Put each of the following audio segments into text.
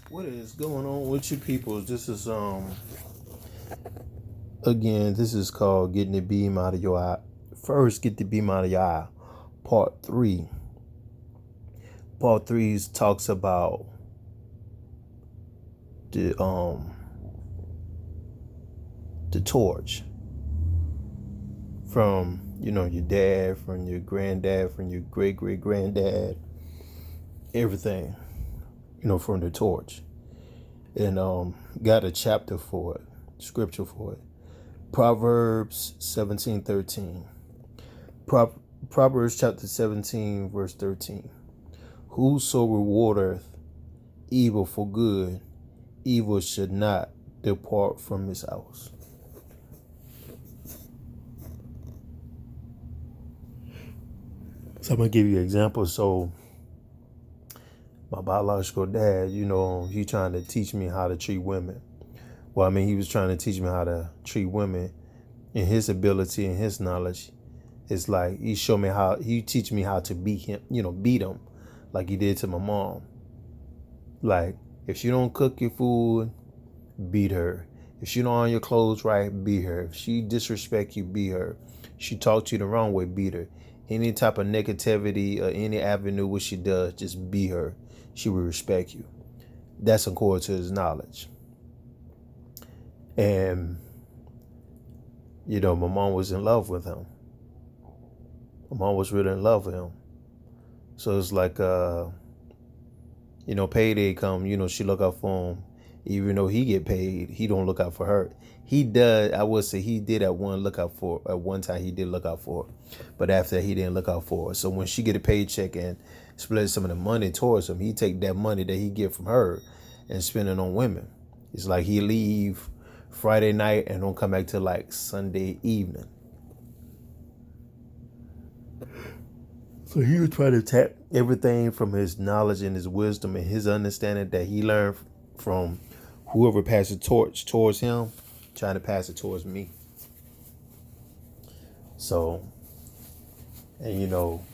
What is going on with you people? This is again, this is called Getting the Beam Out of Your Eye. First, get the beam out of your eye. Part 3. Part 3 talks about the torch from your dad, from your granddad, from your great great granddad, everything, from the torch. And got a chapter for it, scripture for it. Proverbs 17:13. Proverbs chapter 17 verse 13. Whoso rewardeth evil for good, evil should not depart from his house. So I'm gonna give you an example. So my biological dad, he trying to teach me how to treat women. Well, I mean, he was trying to teach me how to treat women, and his ability and his knowledge. It's like he teach me how to beat him like he did to my mom. Like, if she don't cook your food, beat her. If she don't iron your clothes right, beat her. If she disrespect you, beat her. She talk to you the wrong way, beat her. Any type of negativity or any avenue which she does, just beat her. She will respect you. That's according to his knowledge. And, my mom was in love with him. My mom was really in love with him. So it's like, payday come, she look out for him. Even though he get paid, he don't look out for her. He does, I would say he did at one time he did look out for her. But after that, he didn't look out for her. So when she get a paycheck and split some of the money towards him, he take that money that he get from her and spend it on women. It's like he leave Friday night and don't come back till like Sunday evening. So he was trying to tap everything from his knowledge and his wisdom and his understanding that he learned from whoever passed the torch towards him, trying to pass it towards me. So, and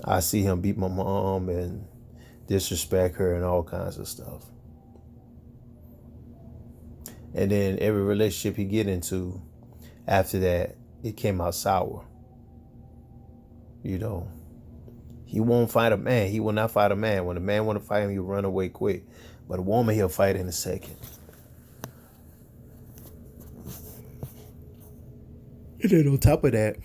I see him beat my mom and disrespect her and all kinds of stuff. And then every relationship he get into, after that, it came out sour. He won't fight a man. He will not fight a man. When a man want to fight him, he'll run away quick. But a woman, he'll fight in a second. And then on top of that,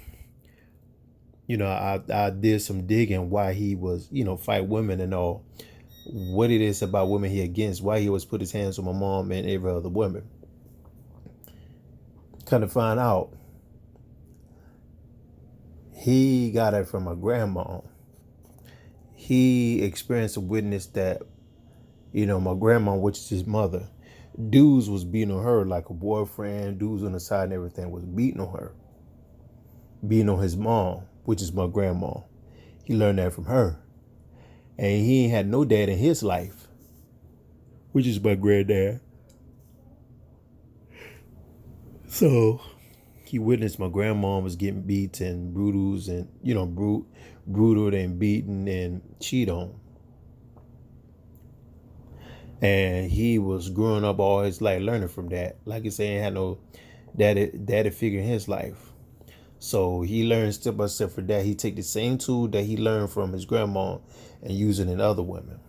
I did some digging why he was, fight women and all. What it is about women he against, why he always put his hands on my mom and every other woman. Kind of find out, he got it from my grandma. He experienced a witness that, my grandma, which is his mother, dudes was beating on her like a boyfriend, dudes on the side and everything was beating on her. Beating on his mom, which is my grandma. He learned that from her. And he ain't had no dad in his life, which is my granddad. So he witnessed my grandma was getting beat and brutal and beaten and cheated on. And he was growing up all his life learning from that. Like I said, he ain't had no daddy figure in his life. So he learned step by step for that. He take the same tool that he learned from his grandma and use it in other women.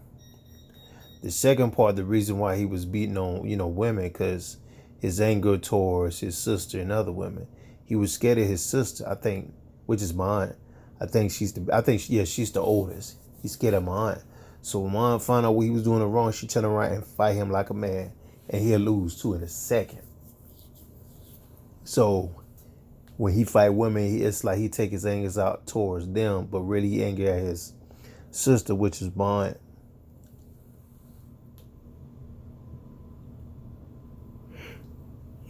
The second part, the reason why he was beating on, women, because his anger towards his sister and other women. He was scared of his sister, I think, which is my aunt. She's the oldest. He's scared of my aunt. So when my aunt found out what he was doing wrong, she turned around and fight him like a man. And he'll lose too in a second. So when he fight women, it's like he take his anger out towards them, but really he angry at his sister, which is my aunt.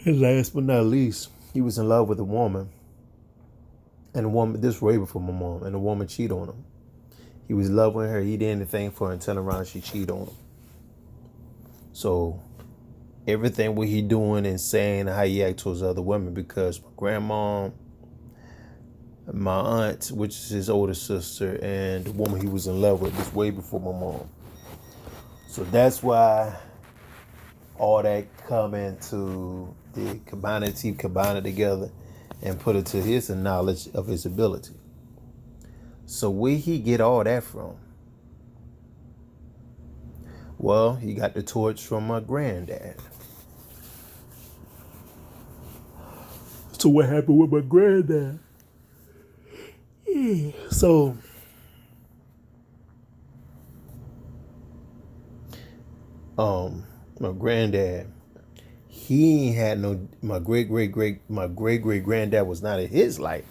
And last but not least, he was in love with a woman. And the woman, this way before my mom, and the woman cheated on him. He was in love with her. He did anything for her and turned around, she cheated on him. So everything what he doing and saying and how he act towards other women, because my grandma, my aunt, which is his older sister, and the woman he was in love with was way before my mom. So that's why all that come into the combine together and put it to his knowledge of his ability. So where he get all that from? Well, he got the torch from my granddad. So what happened with my granddad? So my granddad, he ain't had no, my great great granddad was not in his life.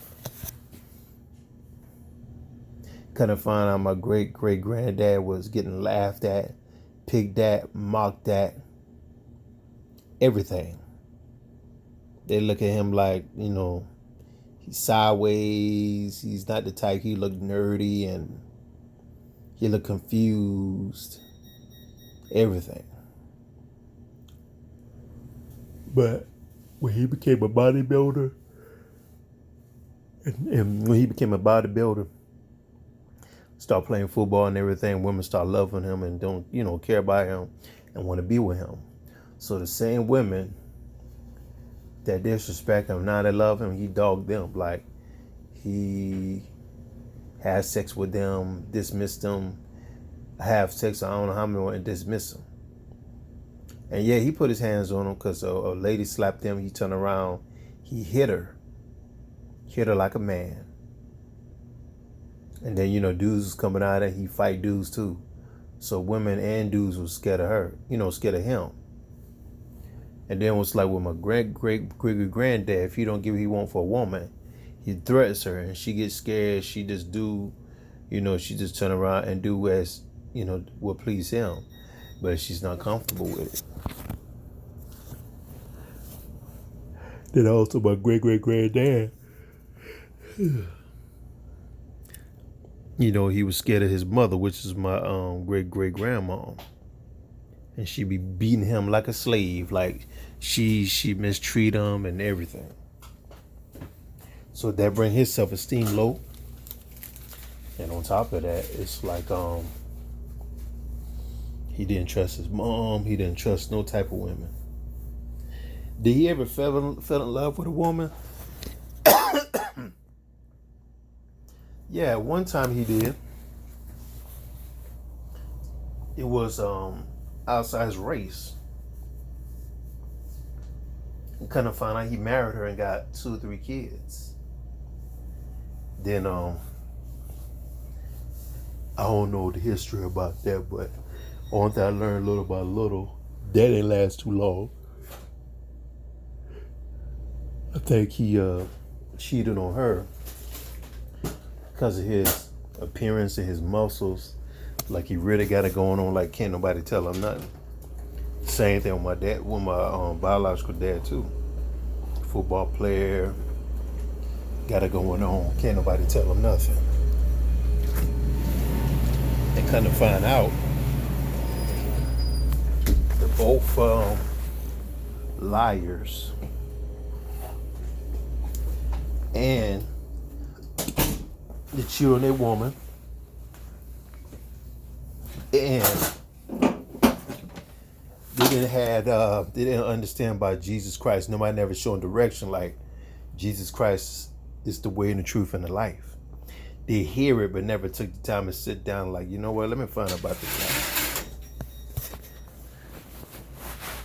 Couldn't find out my great granddad was getting laughed at, picked at, mocked at, everything. They look at him like, he's sideways. He's not the type. He look nerdy and he look confused. Everything. But when he became a bodybuilder, start playing football and everything, women start loving him and don't, care about him and want to be with him. So the same women that disrespect him, now they love him, he dogged them. Like, he had sex with them, dismissed them, have sex, I don't know how many, and dismiss them. And yeah, he put his hands on him because a lady slapped him. He turned around, he hit her like a man. And then, dudes was coming out and he fight dudes too. So women and dudes was scared of her, scared of him. And then it was like with my great granddad, if he don't give what he want for a woman, he threatens her and she gets scared. She just she just turn around and do as, what please him. But she's not comfortable with it. Then also my great granddad, he was scared of his mother, which is my great grandma. And she be beating him like a slave, like she mistreat him and everything. So that bring his self-esteem low. And on top of that, it's like he didn't trust his mom. He didn't trust no type of women. Did he ever fell in love with a woman? Yeah, one time he did. It was outside his race. And kind of found out he married her and got 2 or 3 kids. Then I don't know the history about that, but only thing I learned little by little, that didn't last too long. I think he cheated on her because of his appearance and his muscles. Like he really got it going on, like can't nobody tell him nothing. Same thing with my dad, with my biological dad too. Football player, got it going on, can't nobody tell him nothing. And kind of find out they're both liars. And they cheat on their woman. And they didn't understand about Jesus Christ. Nobody never showed direction like Jesus Christ is the way and the truth and the life. They hear it but never took the time to sit down like, you know what, let me find out about this guy.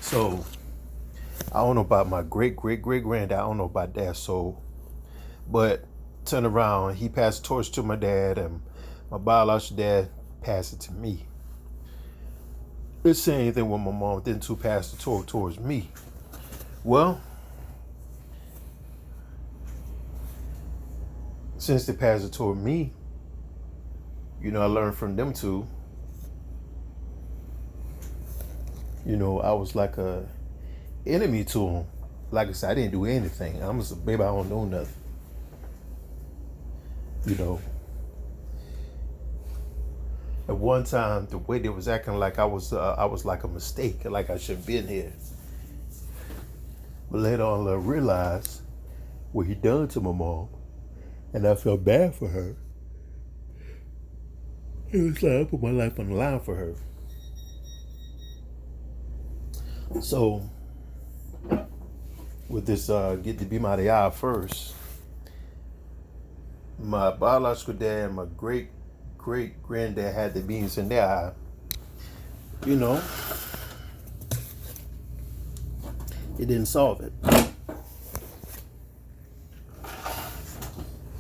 So I don't know about my great granddad. I don't know about that. So, but turn around, he passed the torch to my dad, and my biological dad passed it to me. It's the same thing with my mom. Then two passed the torch towards me. Well, since they passed it toward me, I learned from them two. I was like a enemy to them. Like I said, I didn't do anything. I'm just a baby. I don't know nothing. At one time, the way they was acting like I was like a mistake, like I shouldn't been here. But later on, I realized what he done to my mom, and I felt bad for her. It was like I put my life on the line for her. So with this get to be my eye first, my biological dad and my great granddad had the beams in their eye. You know, it didn't solve it.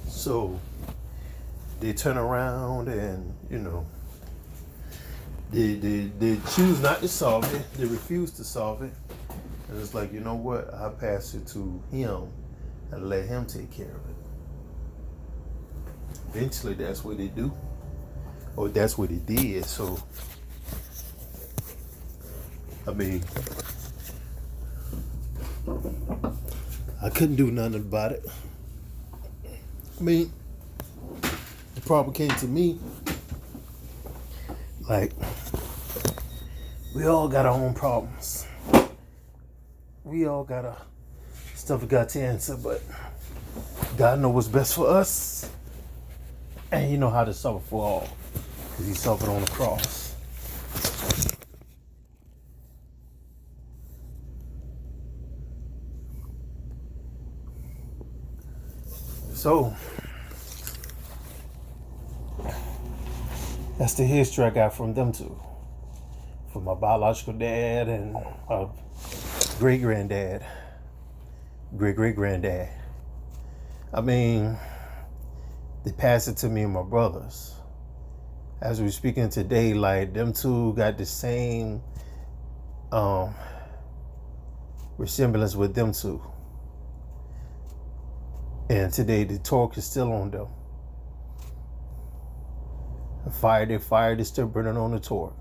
So they turn around and, they choose not to solve it. They refuse to solve it. And it's like, you know what? I pass it to him and let him take care of it. Eventually, that's what they do. Or that's what he did. So, I mean, I couldn't do nothing about it. I mean, the problem came to me. Like, we all got our own problems. We all got our stuff we got to answer, but God knows what's best for us. And He know how to suffer for all. Because He suffered on the cross. So, that's the history I got from them two. From my biological dad and my great-granddad. Great-great-granddad. I mean, they passed it to me and my brothers. As we're speaking today, like, them two got the same resemblance with them two. And today the torque is still on them. The fire is still burning on the torque.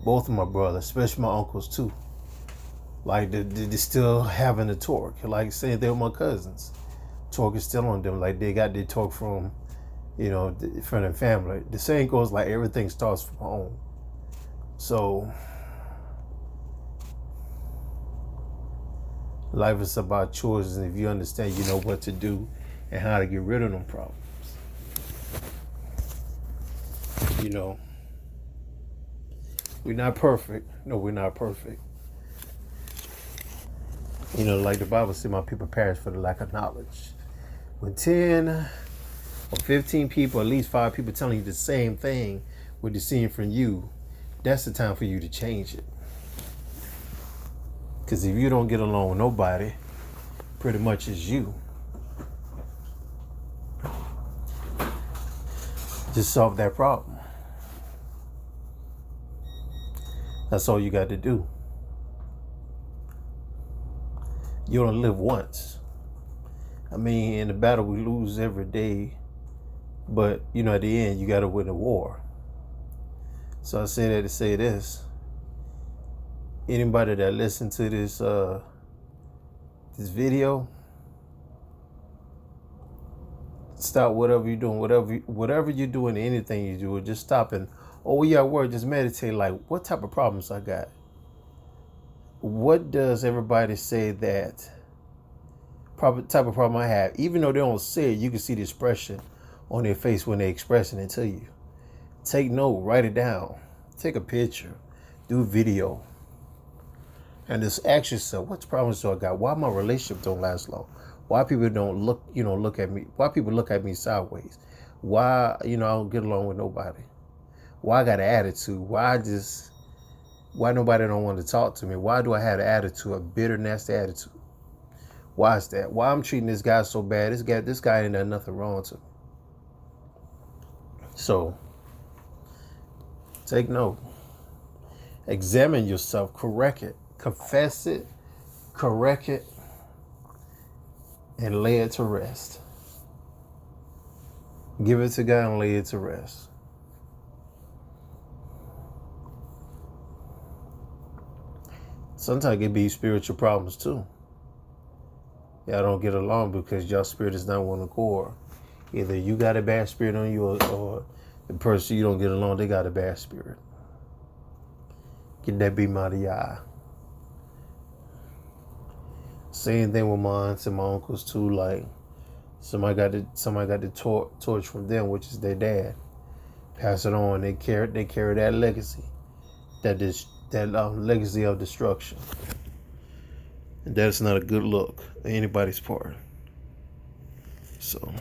Both of my brothers, especially my uncles too. Like they're still having the torque. Like saying they're my cousins. Torque is still on them. Like they got their torque from, from their family. The saying goes like everything starts from home. So life is about choices, and if you understand, you know what to do and how to get rid of them problems. We're not perfect. No, we're not perfect. Like the Bible said, my people perish for the lack of knowledge. When 10 or 15 people, at least 5 people telling you the same thing with the seeing from you, that's the time for you to change it. Because if you don't get along with nobody, pretty much it's you. Just solve that problem. That's all you got to do. You don't live once. I mean, in the battle we lose every day, but at the end you got to win the war. So I say that to say this: anybody that listen to this video, stop whatever you're doing, whatever you're doing, anything you do, just stop and you're at work, just meditate. Like, what type of problems I got? What does everybody say that type of problem I have? Even though they don't say it, you can see the expression on their face when they're expressing it to you. Take note, write it down, take a picture, do a video, and just ask yourself, what problems do I got? Why my relationship don't last long? Why people don't look at me? Why people look at me sideways? Why, I don't get along with nobody? Why I got an attitude? Why nobody don't want to talk to me? Why do I have an attitude, a bitter, nasty attitude? Why is that? Why I'm treating this guy so bad? This guy ain't done nothing wrong to me. So, take note. Examine yourself, correct it, confess it, correct it, and lay it to rest. Give it to God and lay it to rest. Sometimes it be spiritual problems too. Y'all don't get along because your spirit is not one accord. Either you got a bad spirit on you or the person you don't get along, they got a bad spirit. Get that beam out of your eye. Same thing with my aunts and my uncles too. Like somebody got the torch from them, which is their dad. Pass it on. They carry that legacy. That that legacy of destruction. And that's not a good look on anybody's part. So,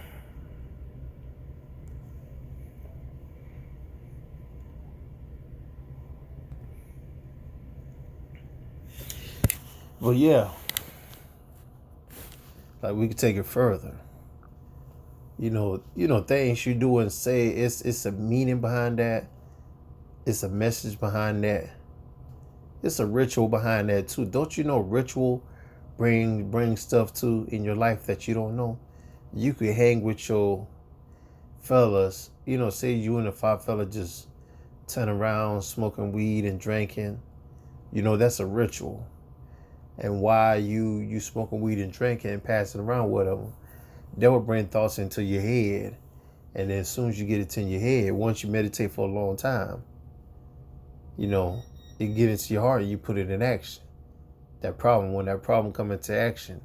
but yeah, like we could take it further. Things you do and say, it's a meaning behind that. It's a message behind that. It's a ritual behind that too. Don't you know ritual bring stuff to in your life that you don't know? You could hang with your fellas, say you and the five fellas just turn around smoking weed and drinking. That's a ritual. And why you smoking weed and drinking and passing around with them, that will bring thoughts into your head. And then as soon as you get it in your head, once you meditate for a long time, it get into your heart and you put it in action. When that problem come into action,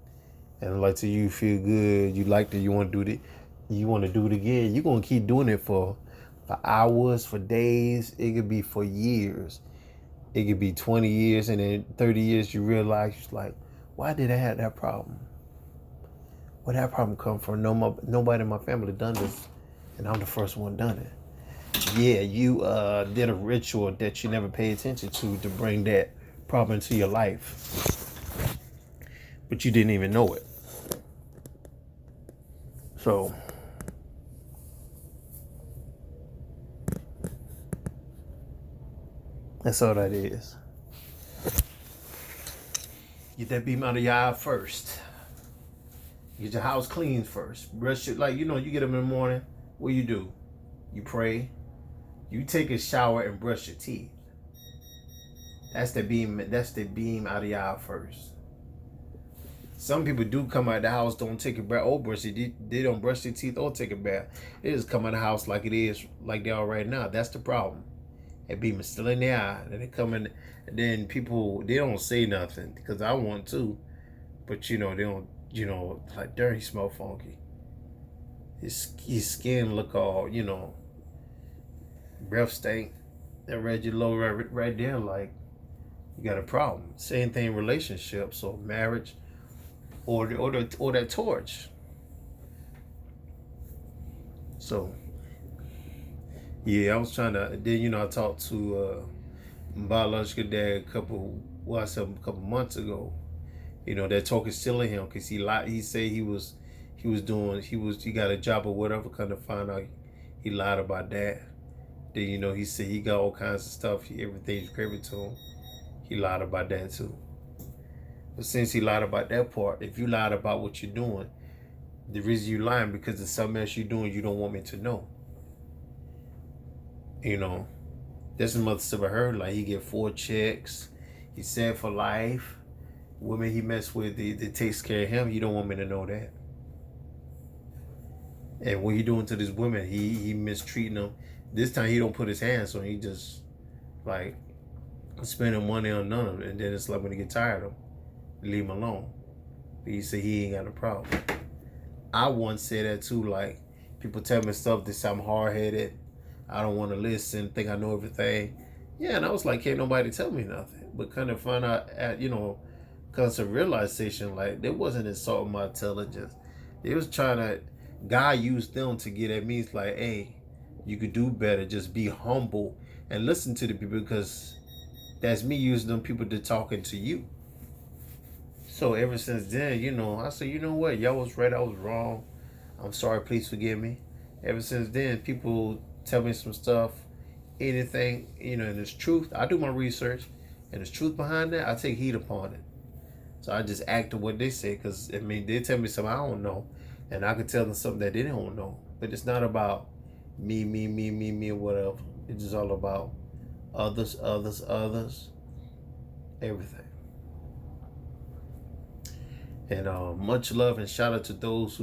and like to you feel good, you like that, you want to do it, again, you're gonna keep doing it for hours, for days. It could be for years. It could be 20 years, and then 30 years you realize, like, why did I have that problem? Where did that problem come from? Nobody in my family done this, and I'm the first one done it. Yeah, you did a ritual that you never paid attention to bring that problem into your life, but you didn't even know it. So that's all that is. Get that beam out of your eye first. Get your house clean first. Brush it, like, you get up in the morning. What do? You pray. You take a shower and brush your teeth. That's the beam out of your eye first. Some people do come out of the house, don't take a bath or brush it. They don't brush their teeth or take a bath. They just come out of the house like it is, like they are right now. That's the problem. That beam is still in their eye. And they come in, and then people, they don't say nothing because I want to, but they don't. Like, darn, he smell funky. His skin look all, breath stink. That red low right there, like, you got a problem. Same thing in relationships or marriage or that torch. So, yeah, I was trying to, then, I talked to my biological dad a couple months ago. That talk is still in him because he lied. He said he got a job or whatever. Kind of find out he lied about that. Then he said he got all kinds of stuff. Everything's gravy to him. He lied about that too. But since he lied about that part, if you lied about what you're doing, the reason you lying because there's something else you're doing you don't want me to know. That's the mother stuff I heard. Like, he get 4 checks. He's set for life. Women he mess with, they takes care of him. You don't want me to know that. And what he doing to these women, he mistreating them. This time he don't put his hands on. He just like spending money on none of it. And then it's like when he get tired of them, leave him alone. But he say he ain't got a problem. I once said that too. Like, people tell me stuff. They say I'm hard headed. I don't want to listen. Think I know everything. Yeah, and I was like, can't nobody tell me nothing. But kind of find out at constant realization, like, they wasn't insulting my intelligence. They was trying to, God used them to get at me. It's like, hey, you could do better. Just be humble and listen to the people, because that's me using them people to talking to you. So ever since then, I said, you know what? Y'all was right. I was wrong. I'm sorry. Please forgive me. Ever since then, people tell me some stuff, anything, and there's truth. I do my research, and there's truth behind that. I take heed upon it. So I just act on what they say, because, they tell me something I don't know, and I could tell them something that they don't know. But it's not about me, or whatever. It's just all about others, everything. And much love and shout out to those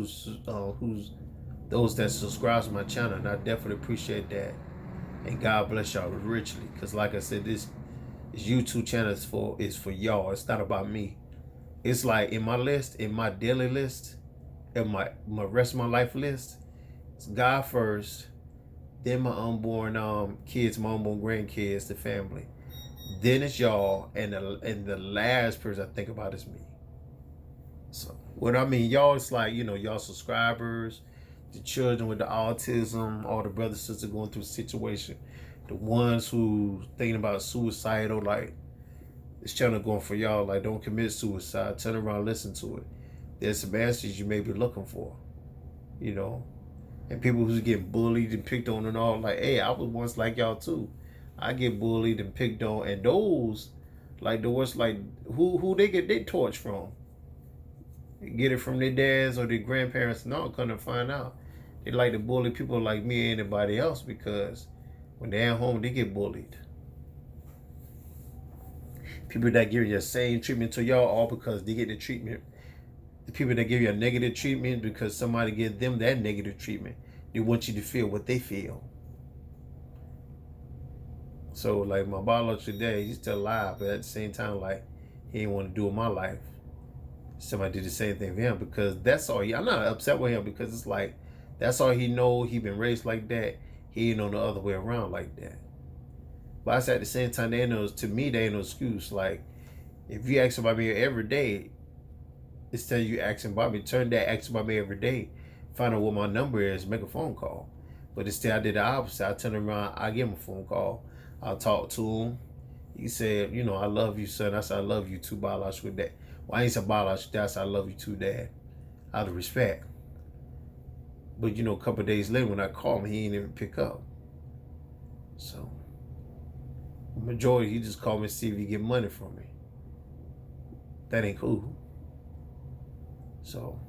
those that subscribe to my channel, and I definitely appreciate that. And God bless y'all richly, because like I said, this YouTube channel is for y'all. It's not about me. It's like in my daily list, in my rest of my life list, it's God first, then my unborn kids, my unborn grandkids, the family. then it's y'all, and the last person I think about is me. So what I mean, y'all, it's like, y'all subscribers, the children with the autism, all the brothers and sisters going through a situation, the ones who thinking about suicidal, like this channel going for y'all, like don't commit suicide, turn around, listen to it. There's some answers you may be looking for, and people who's getting bullied and picked on and all, like, hey, I was once like y'all too. I get bullied and picked on, and those, like the ones, like who they get their torch from. Get it from their dads or their grandparents. No, come to find out, they like to bully people like me and anybody else, because when they're at home, they get bullied. People that give you the same treatment to y'all, all because they get the treatment. The people that give you a negative treatment because somebody give them that negative treatment, they want you to feel what they feel. So, like, my biological dad, he's still alive, but at the same time, like, he didn't want to do it in my life. Somebody did the same thing for him, because that's all I'm not upset with him, because it's like, that's all he know. He been raised like that. He ain't know the other way around like that. But I said at the same time, to me, there ain't no excuse. Like, if you ask about me every day, instead of you asking about me, turn that asking about me every day, find out what my number is, make a phone call. But instead, I did the opposite. I turn around, I give him a phone call, I'll talk to him. He said, I love you, son. I said, I love you too, biological dad. Well, I ain't said biological dad, I said, I love you too, dad. Out of respect. But, a couple of days later, when I called him, he didn't even pick up. So, the majority, he just called me to see if he get money from me. That ain't cool. So,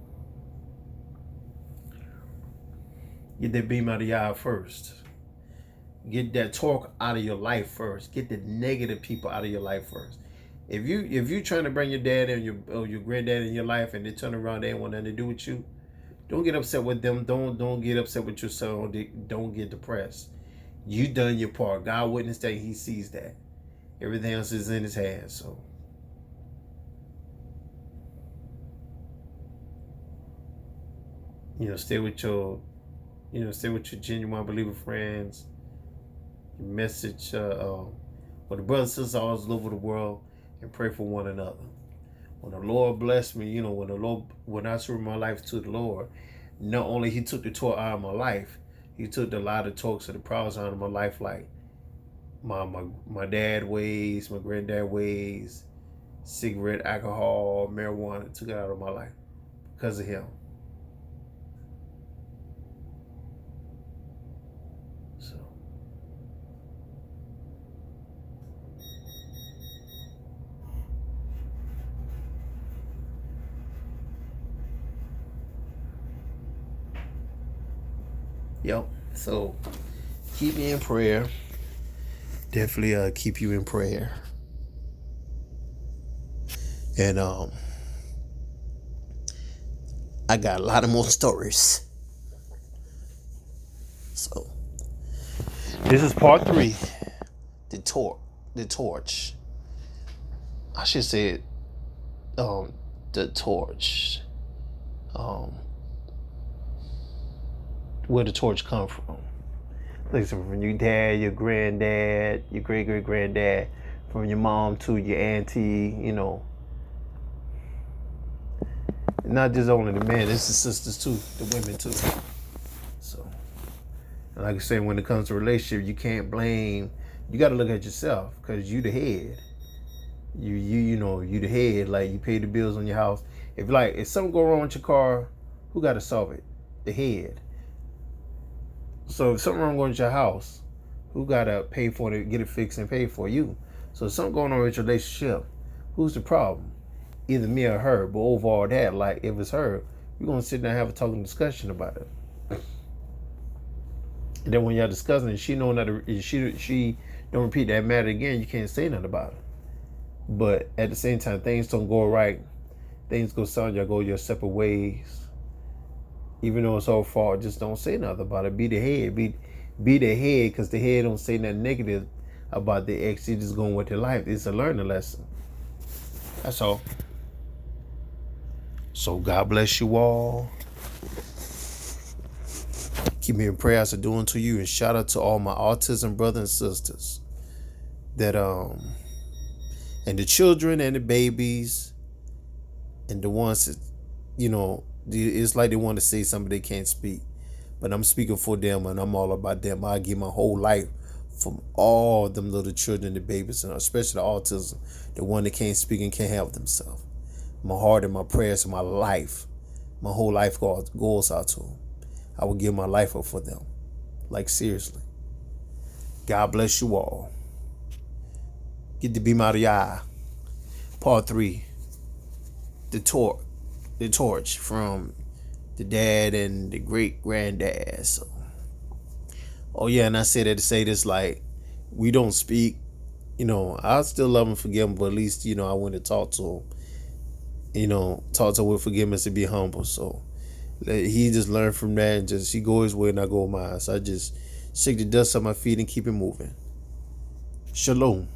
get that beam out of your eye first. Get that talk out of your life first. Get the negative people out of your life first. If you trying to bring your dad and your granddad in your life, and they turn around, they ain't want nothing to do with you, don't get upset with them. Don't get upset with yourself. Don't get depressed. You done your part. God witnessed that. He sees that. Everything else is in his hands. So, stay with your genuine believer friends. Your message, with the brothers and sisters all over the world, and pray for one another. When the Lord blessed me, when I surrendered my life to the Lord, not only he took the torch out of my life, he took a lot of talks of the problems out of my life, like my dad ways, my granddad ways, cigarette, alcohol, marijuana, took it out of my life because of him. So, yep. So, keep me in prayer. Definitely keep you in prayer. And I got a lot of more stories. So, this is part 3. The torch. I should say the torch. Where the torch come from. Listen, from your dad, your granddad, your great-great-granddad, from your mom to your auntie, Not just only the men, it's the sisters too, the women too. So, and like I said, when it comes to relationship, you can't blame. You got to look at yourself, because you the head. You the head. Like, you pay the bills on your house. If something go wrong with your car, who got to solve it? The head. So if something wrong with your house, who got to pay for it, get it fixed and pay for you? So if something going on with your relationship, who's the problem? Either me or her. But overall that, like, if it's her, we're going to sit down and have a talking discussion about it. And then when y'all discussing it, she know not to, she don't repeat that matter again, you can't say nothing about it. But at the same time, things don't go right. Things go south, y'all go your separate ways. Even though it's all fault, just don't say nothing about it. Be the head. Be the head, because the head don't say nothing negative about the ex. They just going with their life. It's a learning lesson. That's all. So God bless you all. Keep me in prayer as I do unto you. And shout out to all my autism brothers and sisters that And the children and the babies and the ones that, it's like they want to say something they can't speak. But I'm speaking for them, and I'm all about them. I give my whole life from all them little children, the babies, and especially the autism, the one that can't speak and can't help themselves. My heart and my prayers and my life, my whole life goes out to them. I will give my life up for them. Like, seriously. God bless you all. Get to be Maria. Part 3. The torch from the dad and the great granddad. So, and I say that to say this, like, we don't speak. I still love him, forgive him, but at least, I went to talk to him. Talk to him with forgiveness and be humble. So he just learned from that, and he go his way and I go mine. So I just shake the dust off my feet and keep it moving. Shalom.